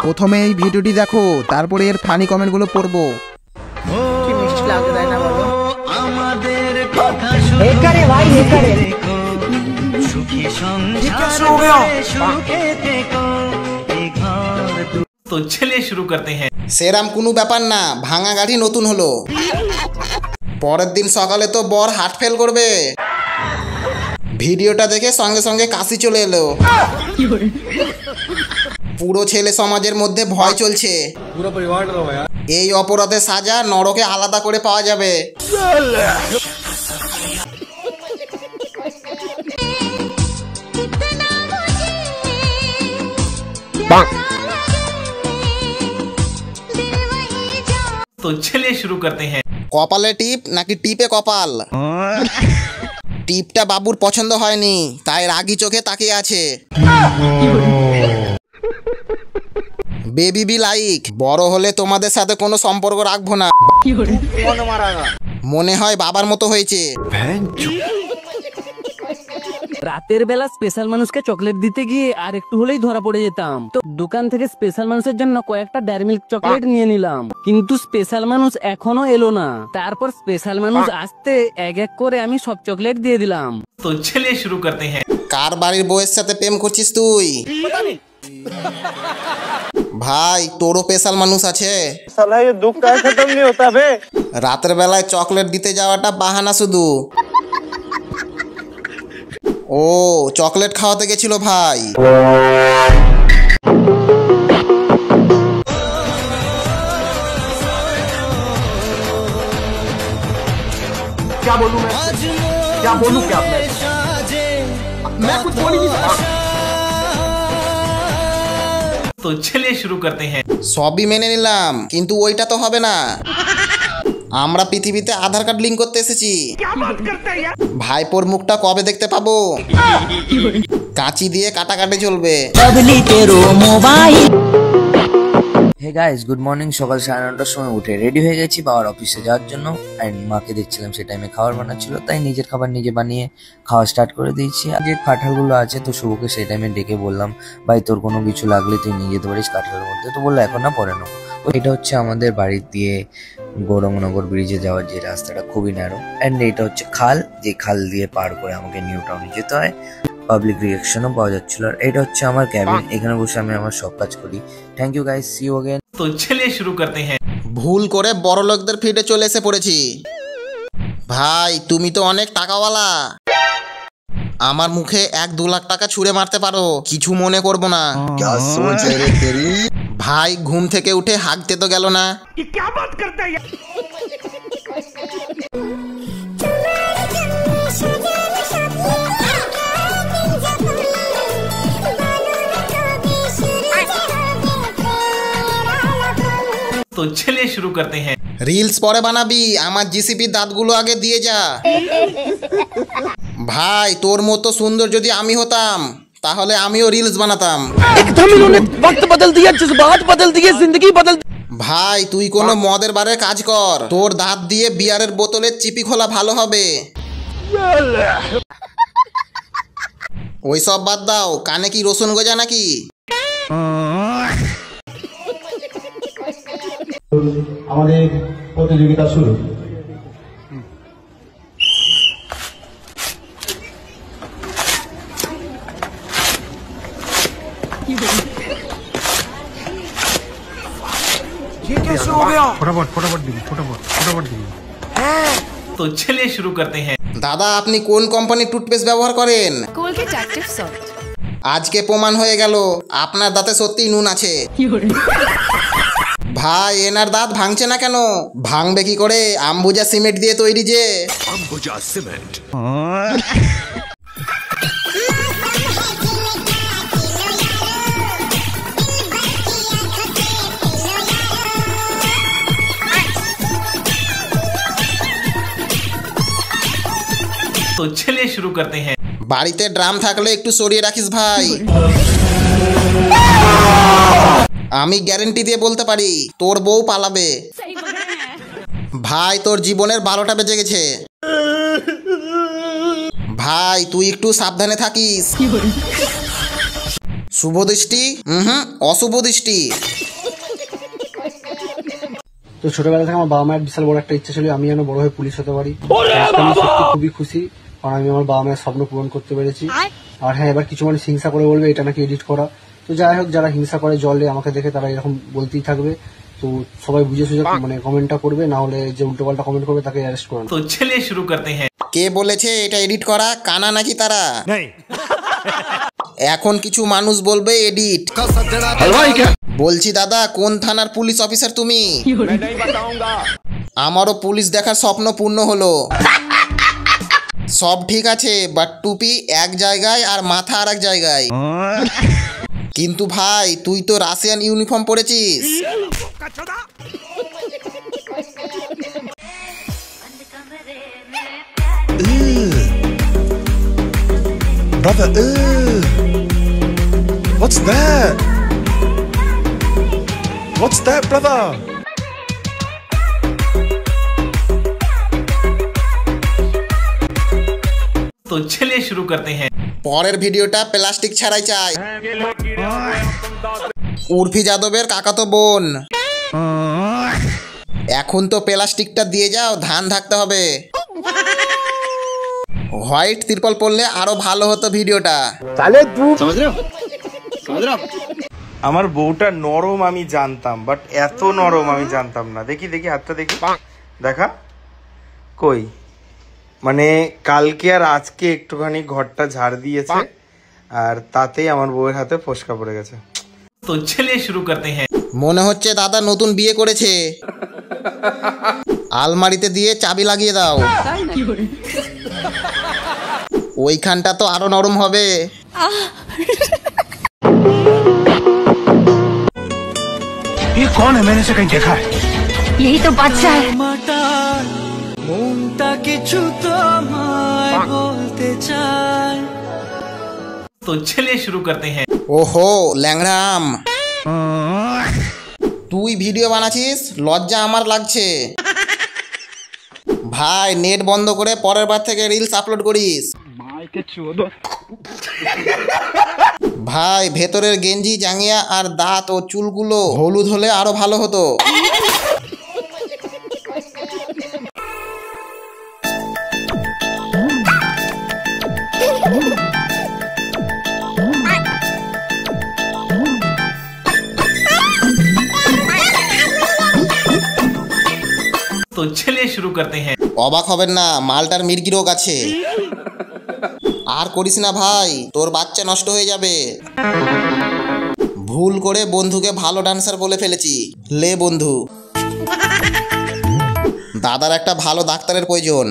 প্রথমে এই ভিডিওটি দেখো, তারপরে এর ফানি কমেন্টগুলো পড়বো। কি মিষ্টি লাগে তাই না বলো? আমাদের কথা একারে ভাই একারে সুখী সংসার সুখে থেকো এই ঘর। तो चलिए शुरू करते हैं। সেরাম কোনো ব্যাপার না, ভাঙা গাড়ি নতুন হলো। পরের দিন সকালে তো বর হার্ট ফেল করবে। ভিডিওটা দেখে সঙ্গে সঙ্গে কাশি চলে এলো। পুরো ছেলে সমাজের মধ্যে ভয় চলছে, এই অপরাধের সাজা নরকে আলাদা করে পাওয়া যাবে। तो चलिए शुरू करते हैं। কপালে টিপ নাকি টিপে কপাল? টিপটা বাবুর পছন্দ হয়নি, তাই রাগি চোখে তাকিয়ে আছে। বেবি বি লাইক, বড় হলে তোমাদের সাথে কোনো সম্পর্ক রাখবো না। মনে হয় বাবার মতো হয়েছে। রাতের বেলা স্পেশাল মানুষকে চকলেট দিতে গিয়ে আর একটু হলেই ধরা পড়ে যেতাম। তো দোকান থেকে স্পেশাল মানুষের জন্য কয়েকটা ডেয়ারি মিল্ক চকলেট নিয়ে নিলাম, কিন্তু স্পেশাল মানুষ এখনো এলো না। তারপর স্পেশাল মানুষ আসতে এক এক করে আমি সব চকলেট দিয়ে দিলাম। तो चलिए शुरू करते हैं। কার বাড়ির বউয়ের সাথে প্রেম করছিস তুই? ভাই তোরও স্পেশাল মানুষ আছে। साला ये दुख का खत्म नहीं होता बे। রাতের বেলায় চকলেট দিতে যাওয়াটা বাহানা শুধু। ও চকলেট খাওয়াতে গেছিল ভাই। क्या बोलूं मैं? क्या बोलूं क्या मैं कुछ बोल ही नहीं सकता। तो चलिए शुरू करते हैं। সবই মেনে নিলাম, কিন্তু ওইটা তো হবে না। আমরা পৃথিবীতে আধার কার্ড লিংক করতে এসেছি। ভাইপোর মুখটা কবে দেখতে পাবো? কাঁচি দিয়ে কাটাকাটি চলবে। Hey guys, good morning. সকাল 9:30টার সময় উঠে রেডি হয়ে গেছি বাবার অফিসে যাওয়ার জন্য। অ্যান্ড মাকে দেখছিলাম সে টাইমে খাবার বানাচ্ছিল, তাই নিজের খাবার নিজে বানিয়ে খাওয়া স্টার্ট করে দিয়েছি। যে কাঁঠালগুলো আছে, তো শুভকে সেই টাইমে ডেকে বললাম, ভাই তোর কোনো কিছু লাগলে তুই নিয়ে যেতে পারিস কাঁঠালের মধ্যে। তো বললো এখন না, পরে নেবো। এটা হচ্ছে আমাদের বাড়ির দিয়ে গৌরঙ্গনগর ব্রিজে যাওয়ার যে রাস্তাটা, খুবই ন্যারো। অ্যান্ড এটা হচ্ছে খাল, যে খাল দিয়ে পার করে আমাকে নিউ টাউনে যেতে হয়। পাবলিক রিয়াকশনও পাওয়া যাচ্ছিল। আর এটা হচ্ছে আমার ক্যাবিন, এখানে বসে আমি আমার সব কাজ করি। Thank you guys, see you again. तो चलिए शुरू करते हैं। ভুল করে বড় লোকদের ফিডে চলে এসে পড়েছি। ভাই তুমি তো অনেক টাকাওয়ালা, আমার মুখে 1-2 লাখ টাকা ছুঁড়ে মারতে পারো, কিছু মনে করবো না। ভাই ঘুম থেকে উঠে হাঁকতে তো গেল না। तो चलिए शुरू करते हैं। রিলস পরে বানাবি, আমার জিসিপি দাঁতগুলো আগে দিয়ে যা। ভাই তোর মতো সুন্দর যদি আমি হতাম, তাহলে আমিও রিলস বানাতাম। एकदम इन्होंने वक्त बदल दिया, जज्बात बदल दिए, जिंदगी बदल। ভাই তুই কোনো মদের বারে কাজ কর, তোর দাঁত দিয়ে বিয়ারের বোতলের চিপি খোলা ভালো হবে। ওই সব বাদ দাও, কানে কি রসুন গজা নাকি? আমাদের প্রতিযোগিতা শুরু। तो चलिए शुरू करते हैं। দাদা আপনি কোন কোম্পানির টুথপেস্ট ব্যবহার করেন? Colgate active salt. আজকে প্রমাণ হয়ে গেল আপনার দাঁতে সত্যি নুন আছে। ভাই এনার দাঁত ভাঙছে না কেন? ভাঙবে কি করে, আম্বুজা সিমেন্ট দিয়ে তৈরি যে। अंबुजा सीमेंट। तो चलिए शुरू करते हैं। বাড়িতে ড্রাম থাকলে একটু সরিয়ে রাখিস ভাই। আমি গ্যারেন্টি দিয়ে বলতে পারি তোর বউ পালাবে। ভাই তোর জীবনের 12টা বেজে গেছে। ভাই তুই একটু সাবধানে থাকিস। শুভ দৃষ্টি? অশুভ দৃষ্টি। তো ছোটবেলা থেকে আমার বাবা মায়ের বিশাল বড় একটা ইচ্ছা ছিল আমি যেন বড় হয়ে পুলিশ হতে পারি। আমি সত্যি খুবই খুশি, কারণ আমি আমার বাবা মায়ের স্বপ্ন পূরণ করতে পেরেছি। আর হ্যাঁ, এবার কিছু মানুষ হিংসা করে বলবে এটা নাকি এডিট করা। তো যাই হোক, যারা হিংসা করে জলে আমাকে দেখে তারা এরকম বলতেই থাকবে। তো সবাই বুঝে সুঝে মানে কমেন্টটা করবে, না হলে যে উল্টো পাল্টা কমেন্ট করবে তাকে অ্যারেস্ট করে। तो चलिए शुरू करते हैं। কে বলেছে এটা এডিট করা? কানা নাকি তারা? এখন কিছু মানুষ বলবে এডিট। বলছি দাদা, কোন থানার পুলিশ অফিসার তুমি? আমারও পুলিশ দেখার স্বপ্ন পূর্ণ হলো। সব ঠিক আছে, বাট টুপি এক জায়গায় আর মাথা আর এক জায়গায়। কিন্তু ভাই, তুই তো রাশিয়ান ইউনিফর্ম পরেছিস। Brother, what's that? What's that, brother? तो चलिए शुरू करते हैं। পরের ভিডিওটা প্লাস্টিক ছাড়াই চাই। উর্ফি যাদবের কাকাতো বোন। এখন তো প্লাস্টিকটা দিয়ে যাও, ধান থাকতে হবে। হোয়াইট তিরপল পরলে আরো ভালো হতো ভিডিওটা। আমার বউটা নরম আমি জানতাম, বাট এত নরম আমি জানতাম না। দেখি দেখি হাতটা দেখি, দেখা কই। মানে কালকে আর আজকে একটুখানি ঘরটা ঝাড় দিয়েছে, আর তাতেই আমার বউয়ের হাতে ফোসকা পড়ে গেছে। तो चलिए शुरू करते हैं। মনে হচ্ছে দাদা নতুন বিয়ে করেছে। আলমারিতে দিয়ে চাবি লাগিয়ে দাও। ওইখানটা তো আরো নরম হবে। ये कौन है? मैंने इसे कहीं देखा है। यही तो बादशाह है। तो चलिए शुरू करते हैं। ওহো ল্যাংড়াম, তুই ভিডিও বানাচ্ছিস, লজ্জা আমার লাগছে। ভাই নেট বন্ধ করে পরের বার থেকে রিলস আপলোড করিস। ভাই ভেতরের গেঞ্জি, জাঙ্গিয়া আর দাঁত ও চুলগুলো হলুদ হলে আরো ভালো হতো। तो चलिए शुरू करते हैं। অবাক হবেন না, মালটার মির্গি রোগ আছে। আর করিস না ভাই, তোর বাচ্চা নষ্ট হয়ে যাবে। ভুল করে বন্ধুকে ভালো ডান্সার বলে ফেলেছি। লে বন্ধু, দাদার একটা ভালো ডাক্তারের প্রয়োজন।